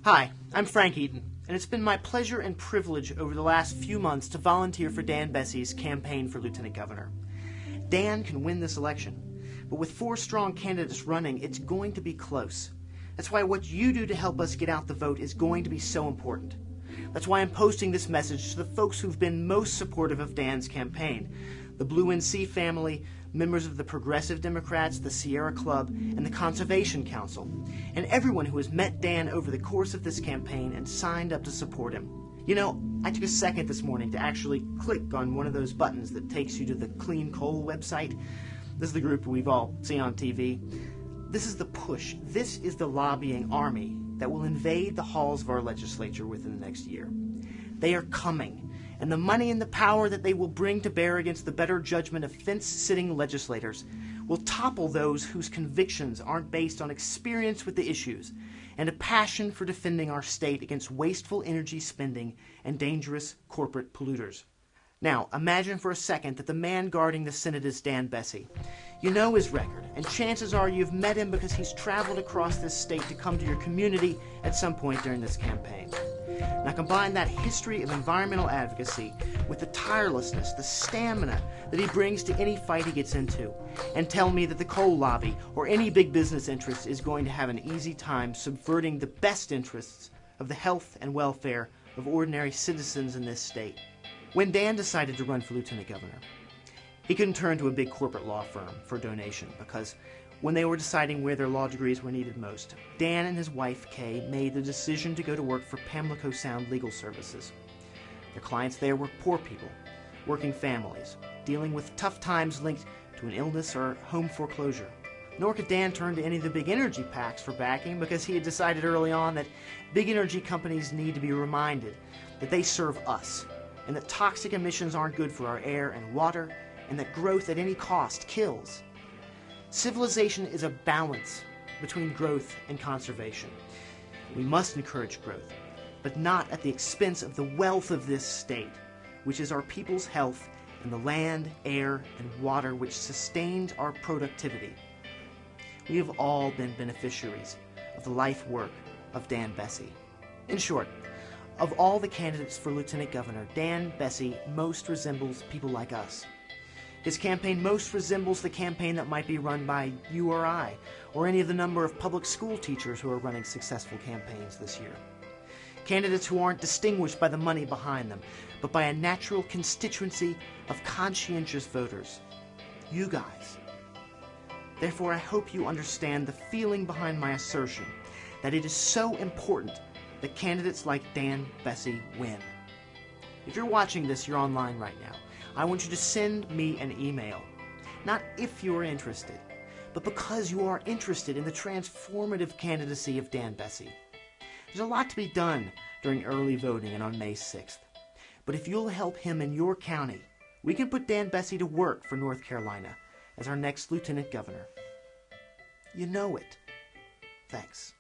Hi, I'm Frank Eaton, and it's been my pleasure and privilege over the last few months to volunteer for Dan Besse's campaign for Lieutenant Governor. Dan can win this election, but with 4 strong candidates running, it's going to be close. That's why what you do to help us get out the vote is going to be so important. That's why I'm posting this message to the folks who've been most supportive of Dan's campaign: the Blue NC family, members of the Progressive Democrats, the Sierra Club, and the Conservation Council, and everyone who has met Dan over the course of this campaign and signed up to support him. You know, I took a second this morning to actually click on one of those buttons that takes you to the Clean Coal website. This is the group we've all seen on TV. This is the push. This is the lobbying army that will invade the halls of our legislature within the next year. They are coming. And the money and the power that they will bring to bear against the better judgment of fence-sitting legislators will topple those whose convictions aren't based on experience with the issues and a passion for defending our state against wasteful energy spending and dangerous corporate polluters. Now, imagine for a second that the man guarding the Senate is Dan Besse. You know his record, and chances are you've met him because he's traveled across this state to come to your community at some point during this campaign. Now combine that history of environmental advocacy with the tirelessness, the stamina that he brings to any fight he gets into, and tell me that the coal lobby or any big business interest is going to have an easy time subverting the best interests of the health and welfare of ordinary citizens in this state. When Dan decided to run for lieutenant governor, he couldn't turn to a big corporate law firm for a donation because when they were deciding where their law degrees were needed most, Dan and his wife, Kay, made the decision to go to work for Pamlico Sound Legal Services. Their clients there were poor people, working families, dealing with tough times linked to an illness or home foreclosure. Nor could Dan turn to any of the big energy PACs for backing because he had decided early on that big energy companies need to be reminded that they serve us, and that toxic emissions aren't good for our air and water, and that growth at any cost kills. Civilization is a balance between growth and conservation. We must encourage growth, but not at the expense of the wealth of this state, which is our people's health and the land, air, and water which sustains our productivity. We have all been beneficiaries of the life work of Dan Besse. In short, of all the candidates for lieutenant governor, Dan Besse most resembles people like us. His campaign most resembles the campaign that might be run by you or I, or any of the number of public school teachers who are running successful campaigns this year. Candidates who aren't distinguished by the money behind them, but by a natural constituency of conscientious voters. You guys. Therefore, I hope you understand the feeling behind my assertion that it is so important that candidates like Dan Besse win. If you're watching this, you're online right now. I want you to send me an email. Not if you are interested, but because you are interested in the transformative candidacy of Dan Besse. There's a lot to be done during early voting and on May 6th. But if you'll help him in your county, we can put Dan Besse to work for North Carolina as our next lieutenant governor. You know it. Thanks.